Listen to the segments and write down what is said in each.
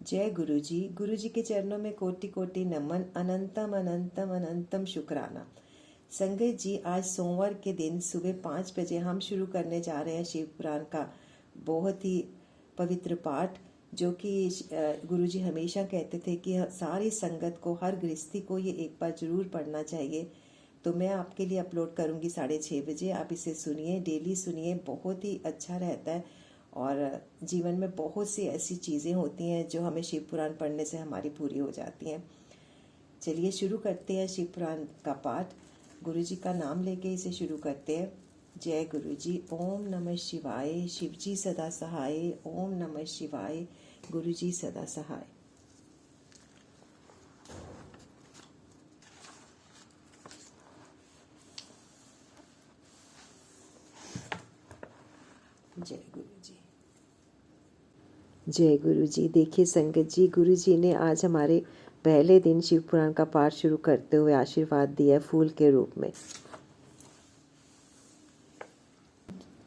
जय गुरु जी। गुरु जी के चरणों में कोटि कोटि नमन, अनंतम अनंतम अनंतम शुक्राना। संगत जी, आज सोमवार के दिन सुबह 5 बजे हम शुरू करने जा रहे हैं शिव पुराण का बहुत ही पवित्र पाठ, जो कि गुरु जी हमेशा कहते थे कि सारी संगत को, हर गृहस्थी को ये एक बार जरूर पढ़ना चाहिए। तो मैं आपके लिए अपलोड करूँगी 6:30 बजे। आप इसे सुनिए, डेली सुनिए, बहुत ही अच्छा रहता है। और जीवन में बहुत सी ऐसी चीज़ें होती हैं जो हमें शिव पुराण पढ़ने से हमारी पूरी हो जाती हैं। चलिए शुरू करते हैं शिव पुराण का पाठ। गुरु जी का नाम लेके इसे शुरू करते हैं। जय गुरु जी। ओम नमः शिवाय। शिव जी सदा सहाय। ओम नमः शिवाय। गुरु जी सदा सहाय। जय गुरु जी। जय गुरु जी। देखिए संगत जी, गुरु जी ने आज हमारे पहले दिन शिव पुराण का पाठ शुरू करते हुए आशीर्वाद दिया फूल के रूप में।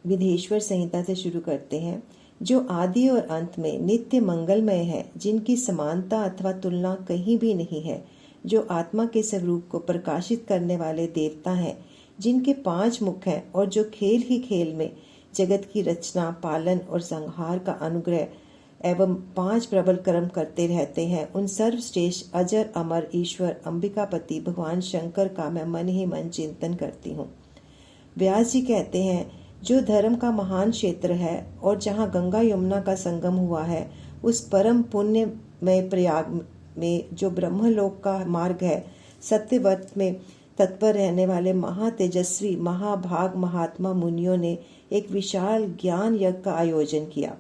विधेश्वर संहिता से शुरू करते हैं। जो आदि और अंत में नित्य मंगलमय है, जिनकी समानता अथवा तुलना कहीं भी नहीं है, जो आत्मा के स्वरूप को प्रकाशित करने वाले देवता हैं, जिनके 5 मुख हैं और जो खेल ही खेल में जगत की रचना, पालन और संहार का अनुग्रह एवं 5 प्रबल कर्म करते रहते हैं, उन सर्वश्रेष्ठ अजर अमर ईश्वर अंबिकापति भगवान शंकर का मैं मन ही मन चिंतन करती हूँ। व्यास जी कहते हैं, जो धर्म का महान क्षेत्र है और जहाँ गंगा यमुना का संगम हुआ है, उस परम पुण्यमय प्रयाग में जो ब्रह्मलोक का मार्ग है, सत्यव्रत में तत्पर रहने वाले महातेजस्वी महाभाग महात्मा मुनियों ने एक विशाल ज्ञान यज्ञ का आयोजन किया।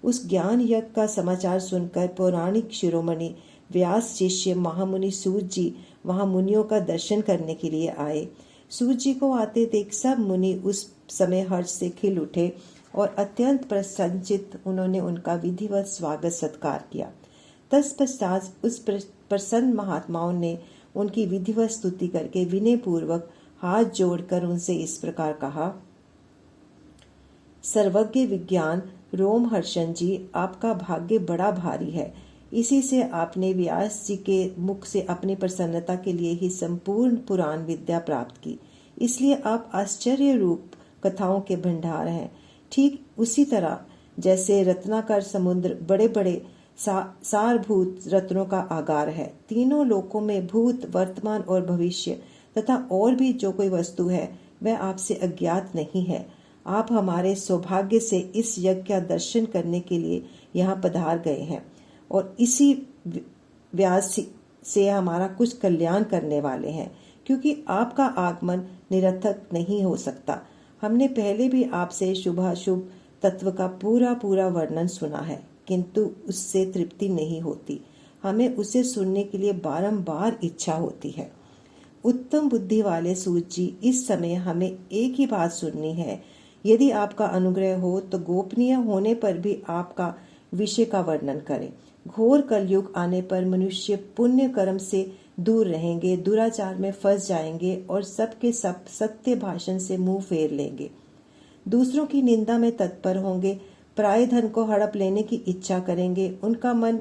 उस ज्ञान यज्ञ का समाचार सुनकर पौराणिक शिरोमणि व्यास शिष्य महामुनि सूत जी वहां मुनियों का दर्शन करने के लिए आए। सूत जी को आते देख सब मुनि उस समय हर्ष से खिल उठे और अत्यंत प्रसन्नचित्त उन्होंने उनका विधिवत स्वागत सत्कार किया। तत्पश्चात उस प्रसन्न महात्माओं ने उनकी विधिवत स्तुति करके विनय पूर्वक हाथ जोड़कर उनसे इस प्रकार कहा। सर्वज्ञ विज्ञान रोमहर्षण जी, आपका भाग्य बड़ा भारी है। इसी से आपने व्यास जी के मुख से अपनी प्रसन्नता के लिए ही संपूर्ण पुराण विद्या प्राप्त की, इसलिए आप आश्चर्य रूप कथाओं के भंडार हैं। ठीक उसी तरह जैसे रत्नाकर समुद्र बड़े बड़े सारभूत रत्नों का आगार है। तीनों लोकों में भूत, वर्तमान और भविष्य तथा और भी जो कोई वस्तु है, वह आपसे अज्ञात नहीं है। आप हमारे सौभाग्य से इस यज्ञ का दर्शन करने के लिए यहाँ पधार गए हैं और इसी व्यास से हमारा कुछ कल्याण करने वाले हैं, क्योंकि आपका आगमन निरर्थक नहीं हो सकता। हमने पहले भी आपसे शुभाशुभ तत्व का पूरा वर्णन सुना है, किंतु उससे तृप्ति नहीं होती। हमें उसे सुनने के लिए बारंबार इच्छा होती है। उत्तम बुद्धि वाले सूत जी, इस समय हमें एक ही बात सुननी है। यदि आपका अनुग्रह हो तो गोपनीय होने पर भी आपका विषय का वर्णन करें। घोर कलयुग आने पर मनुष्य पुण्य कर्म से दूर रहेंगे, दुराचार में फंस जाएंगे और सबके सब सत्य भाषण से मुंह फेर लेंगे, दूसरों की निंदा में तत्पर होंगे, पराय धन को हड़प लेने की इच्छा करेंगे, उनका मन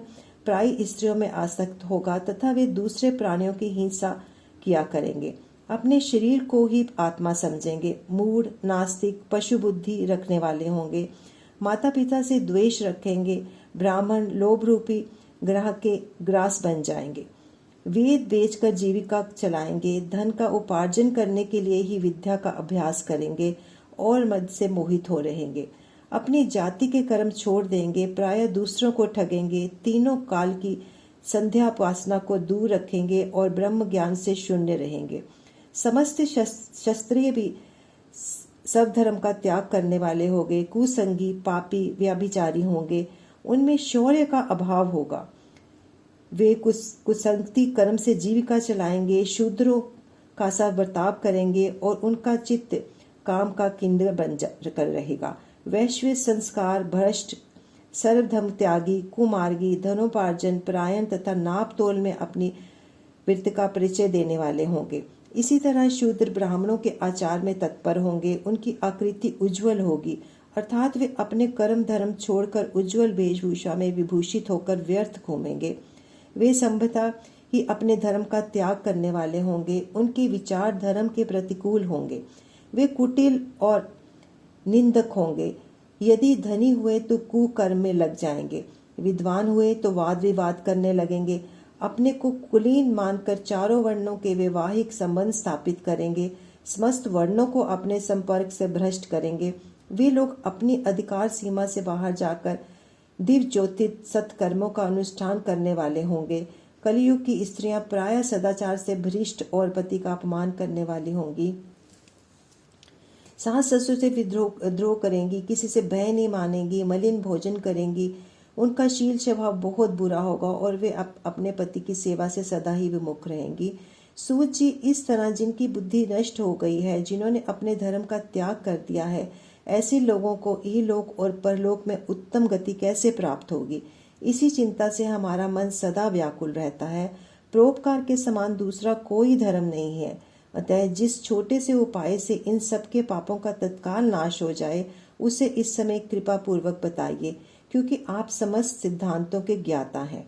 पराई स्त्रियों में आसक्त होगा तथा वे दूसरे प्राणियों की हिंसा किया करेंगे, अपने शरीर को ही आत्मा समझेंगे, मूढ़, नास्तिक, पशु बुद्धि रखने वाले होंगे, माता पिता से द्वेष रखेंगे, ब्राह्मण लोभ रूपी ग्रह के ग्रास बन जाएंगे, वेद बेचकर जीविका चलाएंगे, धन का उपार्जन करने के लिए ही विद्या का अभ्यास करेंगे और मद से मोहित हो रहेंगे, अपनी जाति के कर्म छोड़ देंगे, प्रायः दूसरों को ठगेंगे, तीनों काल की संध्या उपासना को दूर रखेंगे और ब्रह्म ज्ञान से शून्य रहेंगे। समस्त शास्त्रीय भी सब धर्म का त्याग करने वाले होंगे, कुसंगी, पापी, व्यभिचारी होंगे, उनमें शौर्य का अभाव होगा, वे कुसंगति कर्म से जीविका चलाएंगे, शूद्रों का सा बर्ताव करेंगे और उनका चित्त काम का केंद्र बन कर रहेगा। वैश्विक संस्कार भ्रष्ट, सर्वधर्म त्यागी, कुमार्गी, धनोपार्जन परायण तथा नाप तोल में अपनी वृत्ति का परिचय देने वाले होंगे। इसी तरह शूद्र ब्राह्मणों के आचार में तत्पर होंगे, उनकी आकृति उज्जवल होगी, अर्थात वे अपने कर्म धर्म छोड़कर उज्जवल वेशभूषा में विभूषित होकर व्यर्थ घूमेंगे। वे संभवतः ही अपने धर्म का त्याग करने वाले होंगे। उनके विचार धर्म के प्रतिकूल होंगे। वे कुटिल और निंदक होंगे। यदि धनी हुए तो कुकर्म में लग जाएंगे, विद्वान हुए तो वाद विवाद करने लगेंगे, अपने को कुलीन मानकर चारों वर्णों के वैवाहिक संबंध स्थापित करेंगे, समस्त वर्णों को अपने संपर्क से भ्रष्ट करेंगे। वे लोग अपनी अधिकार सीमा से बाहर जाकर दिव्य ज्योतित सत्कर्मों का अनुष्ठान करने वाले होंगे। कलयुग की स्त्रियां प्रायः सदाचार से भ्रष्ट और पति का अपमान करने वाली होंगी, सास ससुर से विद्रोह करेंगी, किसी से भय नहीं मानेंगी, मलिन भोजन करेंगी। उनका शील स्वभाव बहुत बुरा होगा और वे अपने पति की सेवा से सदा ही विमुख रहेंगी। सूत जी, इस तरह जिनकी बुद्धि नष्ट हो गई है, जिन्होंने अपने धर्म का त्याग कर दिया है, ऐसे लोगों को इहलोक और परलोक में उत्तम गति कैसे प्राप्त होगी? इसी चिंता से हमारा मन सदा व्याकुल रहता है। परोपकार के समान दूसरा कोई धर्म नहीं है। अतः जिस छोटे से उपाय से इन सबके पापों का तत्काल नाश हो जाए, उसे इस समय कृपा पूर्वक बताइए, क्योंकि आप समस्त सिद्धांतों के ज्ञाता हैं।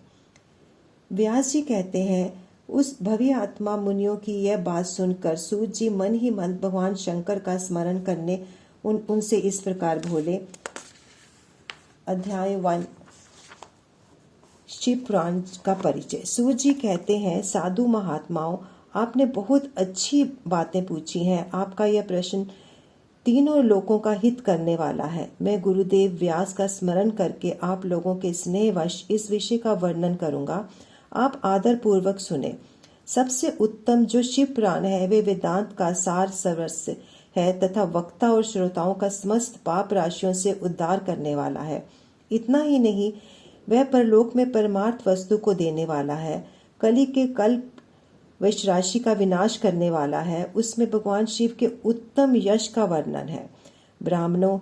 व्यास जी कहते हैं, उस भव्य आत्मा मुनियों की यह बात सुनकर सूत जी मन ही मन भगवान शंकर का स्मरण करने उनसे इस प्रकार बोले। अध्याय 1 शिव पुराण का परिचय। सूत जी कहते हैं, साधु महात्माओं, आपने बहुत अच्छी बातें पूछी हैं। आपका यह प्रश्न तीनों लोगों का हित करने वाला है। मैं गुरुदेव व्यास का स्मरण करके आप लोगों के स्नेहवश इस विषय का वर्णन करूंगा। आप आदर पूर्वक सुने। सबसे उत्तम जो शिव पुराण है, वे वेदांत का सार सर्वस्व है तथा वक्ता और श्रोताओं का समस्त पाप राशियों से उद्धार करने वाला है। इतना ही नहीं, वह परलोक में परमार्थ वस्तु को देने वाला है। कली के कल्प वैश राशि का विनाश करने वाला है। उसमें भगवान शिव के उत्तम यश का वर्णन है। ब्राह्मणों,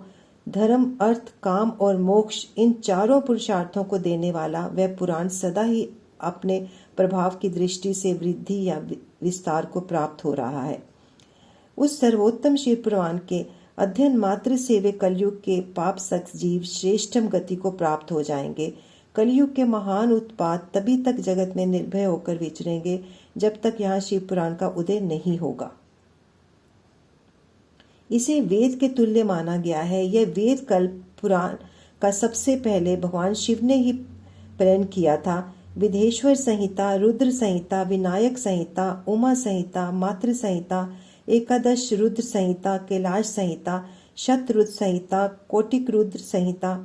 धर्म, अर्थ, काम और मोक्ष, इन चारों पुरुषार्थों को देने वाला वह पुराण सदा ही अपने प्रभाव की दृष्टि से वृद्धि या विस्तार को प्राप्त हो रहा है। उस सर्वोत्तम शिव पुराण के अध्ययन मात्र से वे कलयुग के पाप सख्त जीव श्रेष्ठम गति को प्राप्त हो जाएंगे। कलयुग के महान उत्पात तभी तक जगत में निर्भय होकर विचरेंगे जब तक यहाँ शिव पुराण का उदय नहीं होगा। इसे वेद के तुल्य माना गया है। यह वेद कल्प पुराण का सबसे पहले भगवान शिव ने ही प्रेरण किया था। विदेश्वर संहिता, रुद्र संहिता, विनायक संहिता, उमा संहिता, मातृ संहिता, एकादश रुद्र संहिता, कैलाश संहिता, शतरुद्र संहिता, कोटिक रुद्र संहिता,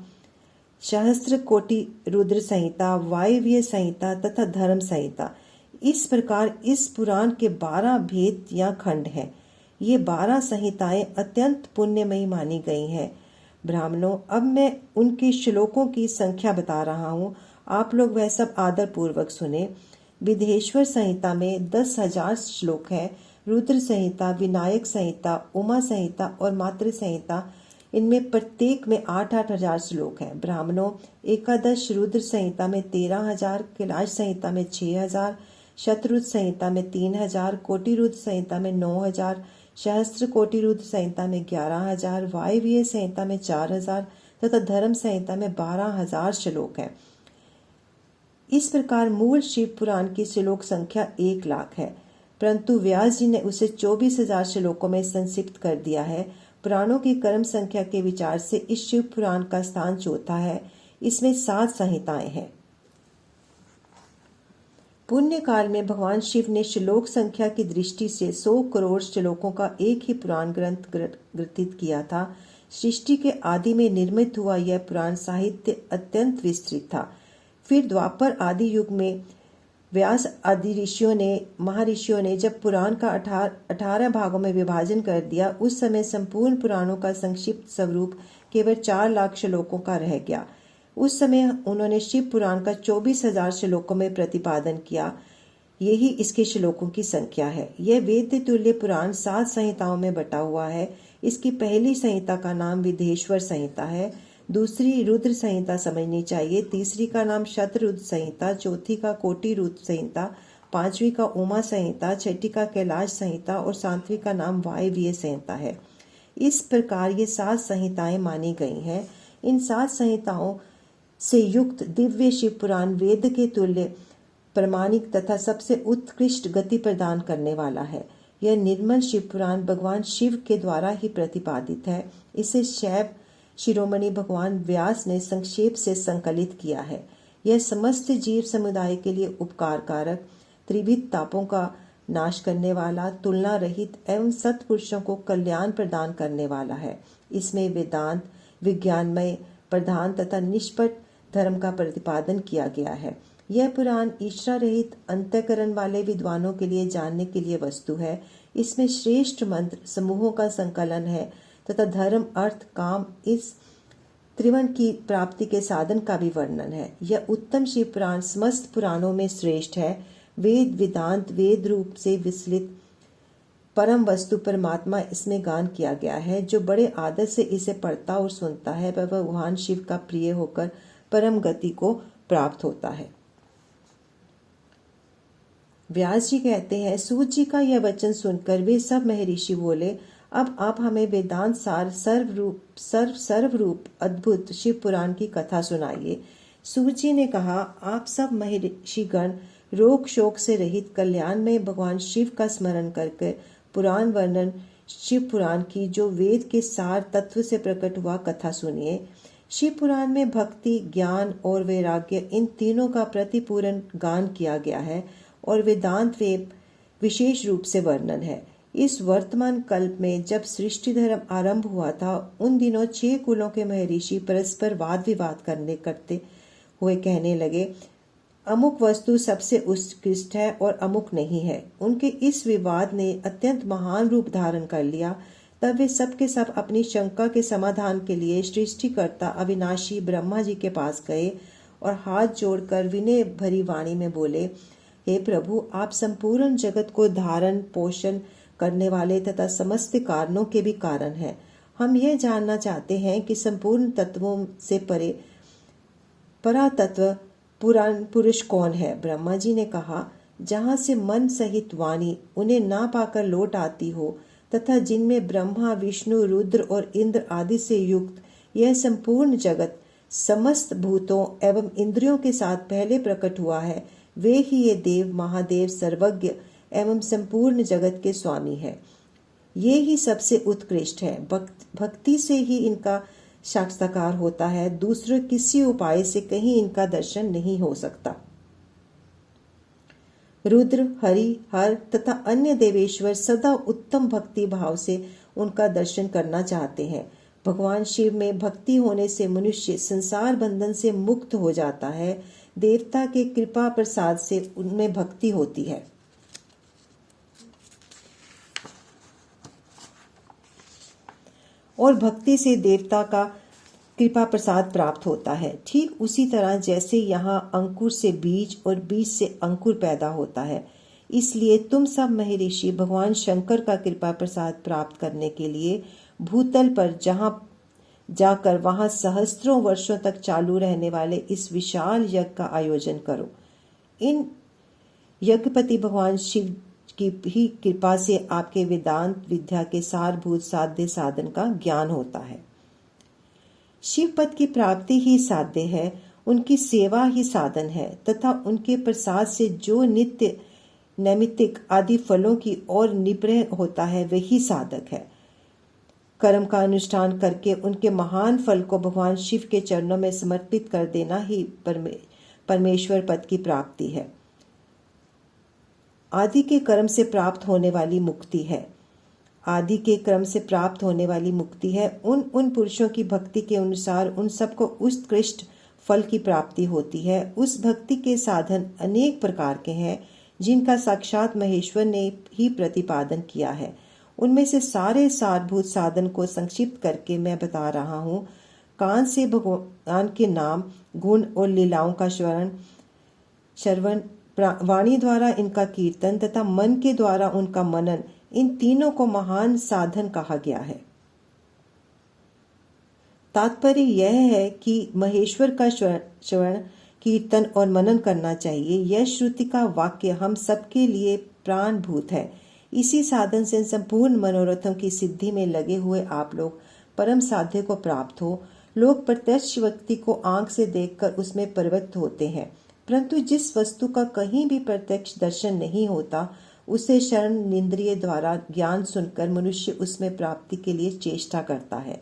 सहस्त्र कोटि रुद्र संहिता, वायव्य संहिता तथा धर्म संहिता, इस प्रकार इस पुराण के 12 भेद या खंड हैं। ये 12 संहिताएं अत्यंत पुण्यमयी मानी गई हैं। ब्राह्मणों, अब मैं उनके श्लोकों की संख्या बता रहा हूँ। आप लोग वह सब आदर पूर्वक सुने। विदेश्वर संहिता में 10,000 श्लोक है। रुद्र संहिता, विनायक संहिता, उमा संहिता और मातृ संहिता, इनमें प्रत्येक में 8,000 श्लोक हैं। ब्राह्मणों, एकादश रुद्र संहिता में 13,000, कैलाश संहिता में 6,000, शतरुद्र संहिता में 3,000, कोटि रुद्र संहिता में 9,000, सहस्त्र कोटि रुद्र संहिता में 11,000, वायव्य संहिता में 4,000 तथा धर्म संहिता में 12,000 श्लोक हैं। इस प्रकार मूल शिव पुराण की श्लोक संख्या 1,00,000 है, परंतु व्यास जी ने उसे 24,000 श्लोकों में संक्षिप्त कर दिया है। पुराणों की कर्म संख्या के विचार से इस शिव पुराण का स्थान चौथा है। इसमें 7 संहिताएं हैं। पुण्य काल में भगवान शिव ने श्लोक संख्या की दृष्टि से 100 करोड़ श्लोकों का एक ही पुराण ग्रंथ ग्रथित किया था। सृष्टि के आदि में निर्मित हुआ यह पुराण साहित्य अत्यंत विस्तृत था। फिर द्वापर आदि युग में व्यास आदि महर्षियों ने जब पुराण का 18 भागों में विभाजन कर दिया, उस समय संपूर्ण पुराणों का संक्षिप्त स्वरूप केवल 4,00,000 श्लोकों का रह गया। उस समय उन्होंने शिव पुराण का 24,000 श्लोकों में प्रतिपादन किया। यही इसके श्लोकों की संख्या है। यह वेद तुल्य पुराण 7 संहिताओं में बटा हुआ है। इसकी पहली संहिता का नाम विदेश्वर संहिता है, दूसरी रुद्र संहिता समझनी चाहिए, तीसरी का नाम शतरुद्र संहिता, चौथी का कोटि रुद्र संहिता, पांचवी का उमा संहिता, छठी का कैलाश संहिता और सातवीं का नाम वायव्य संहिता है। इस प्रकार ये 7 संहिताएं मानी गई हैं। इन 7 संहिताओं से युक्त दिव्य शिव पुराण वेद के तुल्य प्रामाणिक तथा सबसे उत्कृष्ट गति प्रदान करने वाला है। यह निर्मल शिव पुराण भगवान शिव के द्वारा ही प्रतिपादित है। इसे शैव शिरोमणि भगवान व्यास ने संक्षेप से संकलित किया है। यह समस्त जीव समुदाय के लिए उपकार कारक, त्रिविध तापों का नाश करने वाला, तुलना रहित एवं सत्पुरुषों को कल्याण प्रदान करने वाला है। इसमें वेदांत, विज्ञानमय, प्रधान तथा निष्पट धर्म का प्रतिपादन किया गया है। यह पुराण ईर्ष्या रहित अंतःकरण वाले विद्वानों के लिए जानने के लिए वस्तु है। इसमें श्रेष्ठ मंत्र समूहों का संकलन है तथा धर्म, अर्थ, काम इस त्रिवर्ण की प्राप्ति के साधन का भी वर्णन है। यह उत्तम शिव पुराण समस्त पुराणों में श्रेष्ठ है। वेद वेदांत वेद रूप से विस्लित परम वस्तु परमात्मा इसमें गान किया गया है। जो बड़े आदर से इसे पढ़ता और सुनता है वह भगवान शिव का प्रिय होकर परम गति को प्राप्त होता है। व्यास जी कहते हैं, सूत जी का यह वचन सुनकर वे सब महर्षि बोले, अब आप हमें वेदांत सार सर्वरूप अद्भुत शिव पुराण की कथा सुनाइए। सूत जी ने कहा, आप सब महर्षिगण रोग शोक से रहित कल्याण में भगवान शिव का स्मरण करके पुराण वर्णन शिव पुराण की जो वेद के सार तत्व से प्रकट हुआ कथा सुनिए। शिव पुराण में भक्ति, ज्ञान और वैराग्य इन तीनों का प्रतिपूर्ण गान किया गया है और वेदांत वे विशेष रूप से वर्णन है। इस वर्तमान कल्प में जब सृष्टि धर्म आरंभ हुआ था, उन दिनों 6 कुलों के महर्षि परस्पर वाद विवाद करते हुए कहने लगे, अमुक वस्तु सबसे उत्कृष्ट है और अमुक नहीं है। उनके इस विवाद ने अत्यंत महान रूप धारण कर लिया। तब वे सब के सब अपनी शंका के समाधान के लिए सृष्टिकर्ता अविनाशी ब्रह्मा जी के पास गए और हाथ जोड़कर विनय भरी वाणी में बोले, हे प्रभु, आप संपूर्ण जगत को धारण पोषण करने वाले तथा समस्त कारणों के भी कारण हैं। हम यह जानना चाहते हैं कि संपूर्ण तत्वों से परे परातत्व पुराण पुरुष कौन है। ब्रह्मा जी ने कहा, जहाँ से मन सहित वाणी उन्हें ना पाकर लौट आती हो तथा जिनमें ब्रह्मा, विष्णु, रुद्र और इंद्र आदि से युक्त यह संपूर्ण जगत समस्त भूतों एवं इंद्रियों के साथ पहले प्रकट हुआ है, वे ही ये देव महादेव सर्वज्ञ एवं संपूर्ण जगत के स्वामी है। ये ही सबसे उत्कृष्ट है। भक्ति से ही इनका साक्षात्कार होता है। दूसरे किसी उपाय से कहीं इनका दर्शन नहीं हो सकता। रुद्र, हरि, हर तथा अन्य देवेश्वर सदा उत्तम भक्ति भाव से उनका दर्शन करना चाहते हैं। भगवान शिव में भक्ति होने से मनुष्य संसार बंधन से मुक्त हो जाता है। देवता के कृपा प्रसाद से उनमें भक्ति होती है और भक्ति से देवता का कृपा प्रसाद प्राप्त होता है। ठीक उसी तरह जैसे यहाँ अंकुर से बीज और बीज से अंकुर पैदा होता है। इसलिए तुम सब महर्षि भगवान शंकर का कृपा प्रसाद प्राप्त करने के लिए भूतल पर जाकर वहां सहस्त्रों वर्षों तक चालू रहने वाले इस विशाल यज्ञ का आयोजन करो। इन यज्ञपति भगवान शिव की ही कृपा से आपके वेदांत विद्या के सारभूत साध्य साधन का ज्ञान होता है। शिव पद की प्राप्ति ही साध्य है, उनकी सेवा ही साधन है तथा उनके प्रसाद से जो नित्य नैमित्तिक आदि फलों की ओर निग्रह होता है वही साधक है। कर्म का अनुष्ठान करके उनके महान फल को भगवान शिव के चरणों में समर्पित कर देना ही परमेश्वर पद की प्राप्ति है। आदि के कर्म से प्राप्त होने वाली मुक्ति है। आदि के क्रम से प्राप्त होने वाली मुक्ति है। उन पुरुषों की भक्ति के अनुसार उन सबको उत्कृष्ट फल की प्राप्ति होती है। उस भक्ति के साधन अनेक प्रकार के हैं जिनका साक्षात महेश्वर ने ही प्रतिपादन किया है। उनमें से सारे सारभूत साधन को संक्षिप्त करके मैं बता रहा हूँ। कान से भगवान के नाम, गुण और लीलाओं का श्रवण, वाणी द्वारा इनका कीर्तन तथा मन के द्वारा उनका मनन, इन तीनों को महान साधन कहा गया है। तात्पर्य यह है कि महेश्वर का श्रवण, कीर्तन और मनन करना चाहिए। यह श्रुति का वाक्य हम सबके लिए प्राणभूत है। इसी साधन से संपूर्ण मनोरथों की सिद्धि में लगे हुए आप लोग परम साध्य को प्राप्त हो। लोग प्रत्यक्ष व्यक्ति को आंख से देखकर उसमें प्रवृत्त होते हैं, परंतु जिस वस्तु का कहीं भी प्रत्यक्ष दर्शन नहीं होता उसे शरण इंद्रिय द्वारा ज्ञान सुनकर मनुष्य उसमें प्राप्ति के लिए चेष्टा करता है।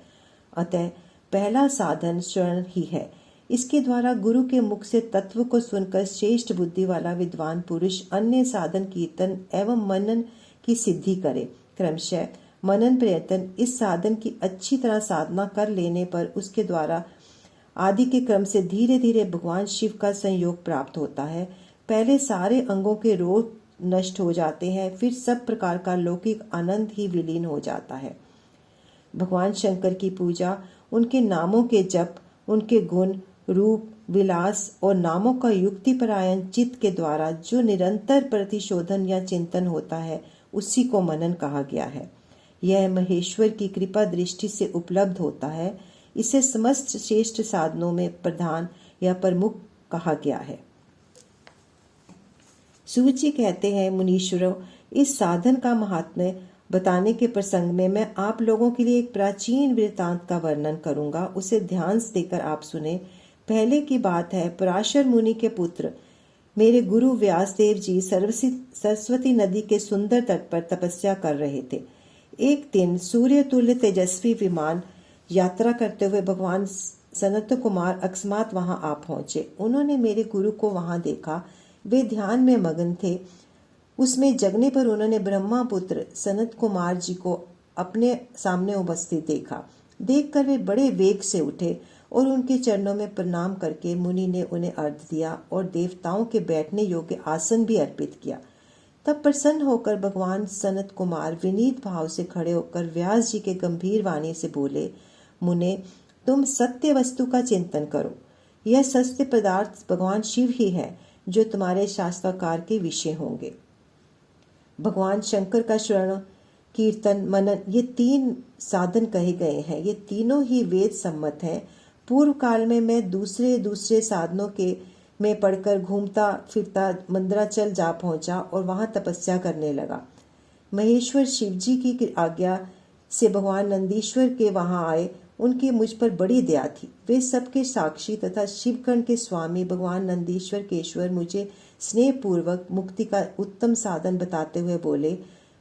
अतः पहला साधन शरण ही है। इसके द्वारा गुरु के मुख से तत्व को सुनकर श्रेष्ठ बुद्धि वाला विद्वान पुरुष अन्य साधन कीर्तन एवं मनन की सिद्धि करे। क्रमशः मनन प्रयत्न इस साधन की अच्छी तरह साधना कर लेने पर उसके द्वारा आदि के क्रम से धीरे धीरे भगवान शिव का संयोग प्राप्त होता है। पहले सारे अंगों के रोग नष्ट हो जाते हैं, फिर सब प्रकार का लौकिक आनंद ही विलीन हो जाता है। भगवान शंकर की पूजा, उनके नामों के जप, उनके गुण, रूप, विलास और नामों का युक्तिपरायण चित्त के द्वारा जो निरंतर प्रतिशोधन या चिंतन होता है उसी को मनन कहा गया है। यह महेश्वर की कृपा दृष्टि से उपलब्ध होता है। इसे समस्त श्रेष्ठ साधनों में प्रधान या प्रमुख कहा गया है। सूत जी कहते हैं, मुनीश्वरों, इस साधन का महात्म्य बताने के प्रसंग में मैं आप लोगों के लिए एक प्राचीन वृत्तांत का वर्णन करूंगा। उसे ध्यान से देकर आप सुने। पहले की बात है, पराशर मुनि के पुत्र मेरे गुरु व्यासदेव जी सरस्वती नदी के सुंदर तट पर तपस्या कर रहे थे। एक दिन सूर्य तुल्य तेजस्वी विमान यात्रा करते हुए भगवान सनत कुमार अकस्मात वहां आ पहुंचे। उन्होंने मेरे गुरु को वहां देखा। वे ध्यान में मगन थे। उसमें जगने पर उन्होंने ब्रह्मा पुत्र सनत कुमार जी को अपने सामने उपस्थित देखा। देखकर वे बड़े वेग से उठे और उनके चरणों में प्रणाम करके मुनि ने उन्हें अर्घ्य दिया और देवताओं के बैठने योग्य आसन भी अर्पित किया। तब प्रसन्न होकर भगवान सनत कुमार विनीत भाव से खड़े होकर व्यास जी के गंभीर वाणी से बोले, मुने, तुम सत्य वस्तु का चिंतन करो। यह सत्य पदार्थ भगवान शिव ही है जो तुम्हारे शास्त्राकार के विषय होंगे। भगवान शंकर का श्रवण, कीर्तन, मनन, ये 3 साधन कहे गए हैं। ये तीनों ही वेद सम्मत हैं। पूर्व काल में मैं दूसरे साधनों के में पढ़कर घूमता फिरता मंदराचल जा पहुंचा और वहां तपस्या करने लगा। महेश्वर शिव जी की आज्ञा से भगवान नंदीश्वर के वहां आए। उनकी मुझ पर बड़ी दया थी। वे सबके साक्षी तथा शिवकर्ण के स्वामी भगवान नंदीश्वर केश्वर मुझे स्नेह पूर्वक मुक्ति का उत्तम साधन बताते हुए बोले,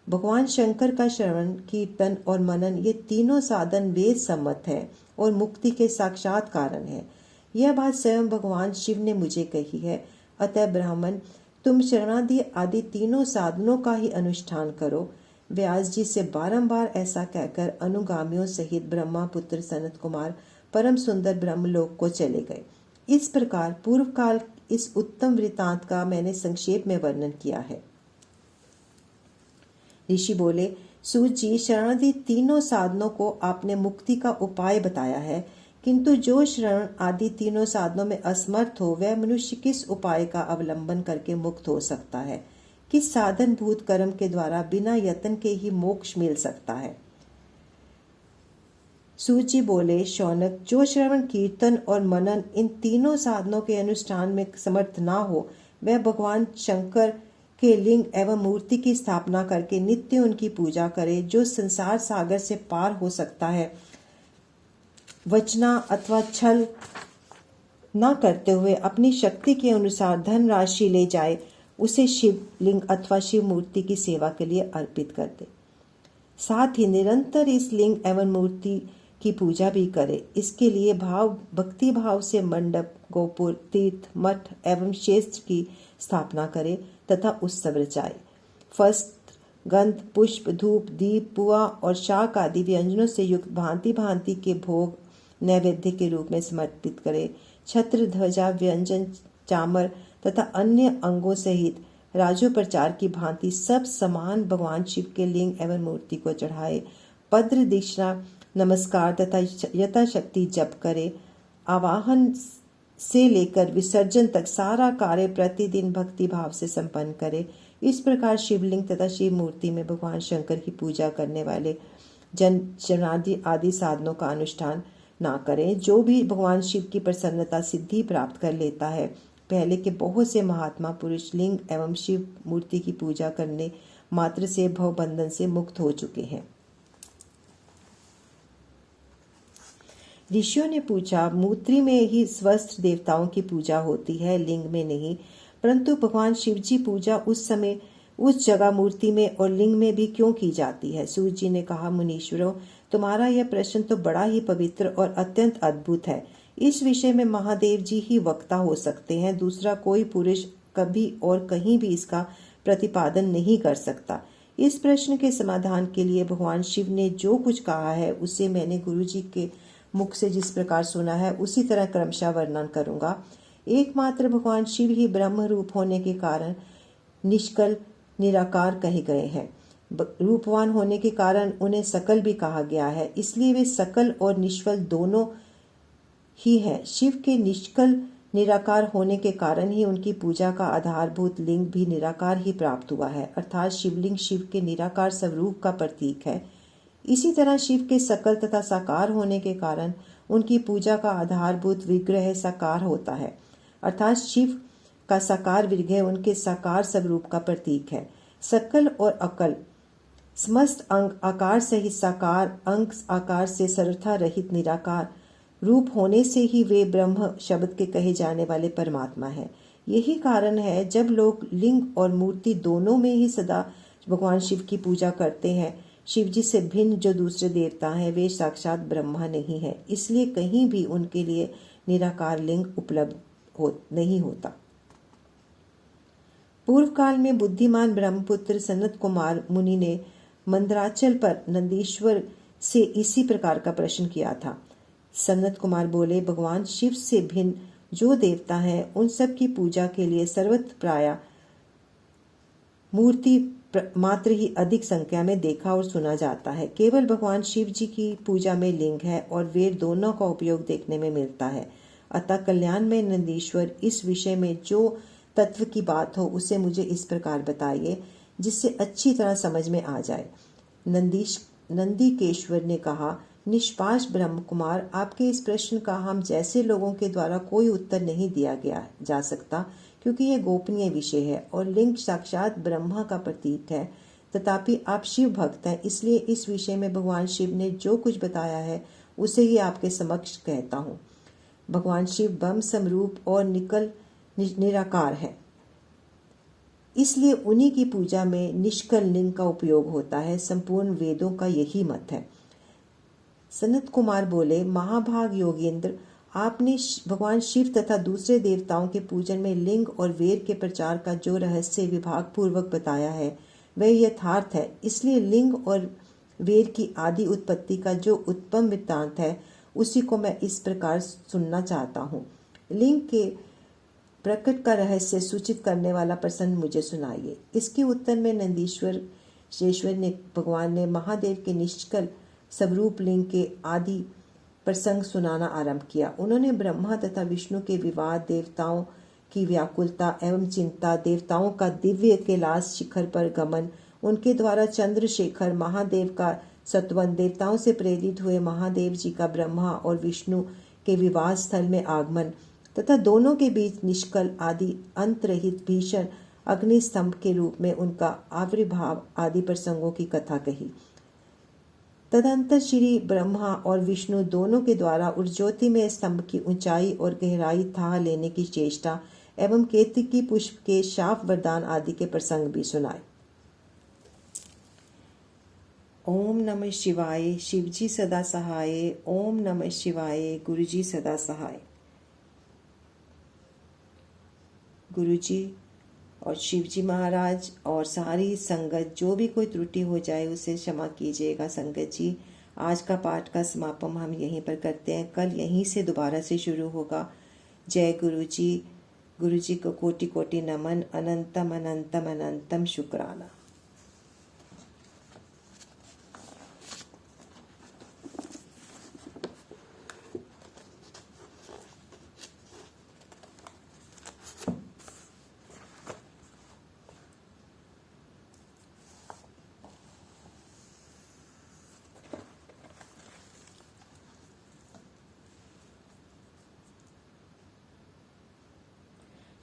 भगवान शंकर का श्रवण, कीर्तन और मनन, ये तीनों साधन वेद सम्मत हैं और मुक्ति के साक्षात कारण है। यह बात स्वयं भगवान शिव ने मुझे कही है। अतः ब्राह्मण, तुम शरणादि आदि तीनों साधनों का ही अनुष्ठान करो। व्यास जी से बारंबार ऐसा कहकर अनुगामियों सहित ब्रह्मा पुत्र सनत कुमार परम सुंदर ब्रह्मलोक को चले गए। इस प्रकार पूर्व काल इस उत्तम वृत्तांत का मैंने संक्षेप में वर्णन किया है। ऋषि बोले, सूत जी, शरणादि तीनों साधनों को आपने मुक्ति का उपाय बताया है, किंतु जो शरण आदि तीनों साधनों में असमर्थ हो वह मनुष्य किस उपाय का अवलंबन करके मुक्त हो सकता है? किस साधन भूत कर्म के द्वारा बिना यत्न के ही मोक्ष मिल सकता है? सूत जी बोले, शौनक, जो श्रवण, कीर्तन और मनन इन तीनों साधनों के अनुष्ठान में समर्थ ना हो वह भगवान शंकर के लिंग एवं मूर्ति की स्थापना करके नित्य उनकी पूजा करे। जो संसार सागर से पार हो सकता है, वचना अथवा छल न करते हुए अपनी शक्ति के अनुसार धन राशि ले जाए, उसे शिव लिंग अथवा शिव मूर्ति की सेवा के लिए अर्पित कर दे। साथ ही निरंतर इस लिंग एवं मूर्ति की पूजा भी करे। इसके लिए भक्ति भाव से मंडप, गोपुर, तीर्थ, मठ एवं क्षेत्र की स्थापना करे तथा उत्सव रचाए। वस्त्र, गंध, पुष्प, धूप, दीप, पुआ और शाक आदि व्यंजनों से युक्त भांति भांति के भोग नैवेद्य के रूप में समर्पित करे। छत्र, ध्वजा, व्यंजन, चामर तथा अन्य अंगों सहित राजो प्रचार की भांति सब समान भगवान शिव के लिंग एवं मूर्ति को चढ़ाए। पद्र दीक्षा, नमस्कार तथा यथाशक्ति जप करे। आवाहन से लेकर विसर्जन तक सारा कार्य प्रतिदिन भक्ति भाव से संपन्न करे। इस प्रकार शिवलिंग तथा शिव मूर्ति में भगवान शंकर की पूजा करने वाले जन शरणादि आदि साधनों का अनुष्ठान ना करें। जो भी भगवान शिव की प्रसन्नता सिद्धि प्राप्त कर लेता है, पहले के बहुत से महात्मा पुरुष लिंग एवं शिव मूर्ति की पूजा करने मात्र से भव बंधन से मुक्त हो चुके हैं। ऋषियों ने पूछा, मूर्ति में ही स्वस्थ देवताओं की पूजा होती है, लिंग में नहीं, परंतु भगवान शिव जी पूजा उस समय उस जगह मूर्ति में और लिंग में भी क्यों की जाती है? सूत जी ने कहा, मुनीश्वरों, तुम्हारा यह प्रश्न तो बड़ा ही पवित्र और अत्यंत अद्भुत है। इस विषय में महादेव जी ही वक्ता हो सकते हैं, दूसरा कोई पुरुष कभी और कहीं भी इसका प्रतिपादन नहीं कर सकता। इस प्रश्न के समाधान के लिए भगवान शिव ने जो कुछ कहा है उसे मैंने गुरु जी के मुख से जिस प्रकार सुना है उसी तरह क्रमशः वर्णन करूंगा। एकमात्र भगवान शिव ही ब्रह्म रूप होने के कारण निष्कल निराकार कहे गए हैं। रूपवान होने के कारण उन्हें सकल भी कहा गया है, इसलिए वे सकल और निष्फल दोनों ही हैं। शिव के निष्कल निराकार होने के कारण ही उनकी पूजा का आधारभूत लिंग भी निराकार ही प्राप्त हुआ है, अर्थात शिवलिंग शिव के निराकार स्वरूप का प्रतीक है। इसी तरह शिव के सकल तथा साकार होने के कारण उनकी पूजा का आधारभूत विग्रह साकार होता है, अर्थात शिव का साकार विग्रह उनके साकार स्वरूप का प्रतीक है। सकल और अकल समस्त अंग आकार सहित साकार अंग आकार से सर्वथा रहित निराकार रूप होने से ही वे ब्रह्म शब्द के कहे जाने वाले परमात्मा है। यही कारण है जब लोग लिंग और मूर्ति दोनों में ही सदा भगवान शिव की पूजा करते हैं, शिव जी से भिन्न जो दूसरे देवता हैं वे साक्षात ब्रह्मा नहीं है, इसलिए कहीं भी उनके लिए निराकार लिंग उपलब्ध नहीं होता। पूर्व काल में बुद्धिमान ब्रह्मपुत्र सनत कुमार मुनि ने मंदराचल पर नंदीश्वर से इसी प्रकार का प्रश्न किया था। सनत कुमार बोले, भगवान शिव से भिन्न जो देवता हैं उन सब की पूजा के लिए सर्वत्र प्राय मूर्ति मात्र ही अधिक संख्या में देखा और सुना जाता है। केवल भगवान शिव जी की पूजा में लिंग है और वेद दोनों का उपयोग देखने में मिलता है। अतः कल्याण में नंदीश्वर इस विषय में जो तत्व की बात हो उसे मुझे इस प्रकार बताइए जिससे अच्छी तरह समझ में आ जाए। नंदीकेश्वर ने कहा, निष्पाष ब्रह्म कुमार, आपके इस प्रश्न का हम जैसे लोगों के द्वारा कोई उत्तर नहीं दिया गया जा सकता, क्योंकि यह गोपनीय विषय है और लिंग साक्षात ब्रह्मा का प्रतीक है। तथापि आप शिव भक्त हैं, इसलिए इस विषय में भगवान शिव ने जो कुछ बताया है उसे ही आपके समक्ष कहता हूँ। भगवान शिव ब्रह्म समरूप और निराकार है, इसलिए उन्हीं की पूजा में निष्कल लिंग का उपयोग होता है। संपूर्ण वेदों का यही मत है। सनत कुमार बोले, महाभाग योगेंद्र, आपने भगवान शिव तथा दूसरे देवताओं के पूजन में लिंग और वेद के प्रचार का जो रहस्य विभाग पूर्वक बताया है वह यथार्थ है। इसलिए लिंग और वेद की आदि उत्पत्ति का जो उत्तम वृत्तांत है उसी को मैं इस प्रकार सुनना चाहता हूँ। लिंग के प्रकट का रहस्य सूचित करने वाला प्रसंग मुझे सुनाइए। इसके उत्तर में नंदीश्वर ने भगवान ने महादेव के निष्कल स्वरूप लिंग के आदि प्रसंग सुनाना आरंभ किया। उन्होंने ब्रह्मा तथा विष्णु के विवाद, देवताओं की व्याकुलता एवं चिंता, देवताओं का दिव्य कैलाश शिखर पर गमन, उनके द्वारा चंद्रशेखर महादेव का सत्वन, देवताओं से प्रेरित हुए महादेव जी का ब्रह्मा और विष्णु के विवाद स्थल में आगमन तथा दोनों के बीच निष्कल आदि अंतरहित भीषण अग्निस्तंभ के रूप में उनका आविर्भाव आदि प्रसंगों की कथा कही। तदंतर श्री ब्रह्मा और विष्णु दोनों के द्वारा उस ज्योतिमय स्तंभ की ऊंचाई और गहराई था लेने की चेष्टा एवं केतकी पुष्प के शाप वरदान आदि के प्रसंग भी सुनाए। ओम नमः शिवाय, शिवजी सदा सहाय। ओम नमः शिवाय, गुरुजी सदा सहाय। गुरुजी और शिवजी महाराज और सारी संगत, जो भी कोई त्रुटि हो जाए उसे क्षमा कीजिएगा। संगत जी, आज का पाठ का समापन हम यहीं पर करते हैं, कल यहीं से दोबारा से शुरू होगा। जय गुरुजी। गुरुजी को कोटि कोटि नमन। अनंतम अनंतम अनंतम शुक्राना।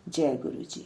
जय गुरु जी।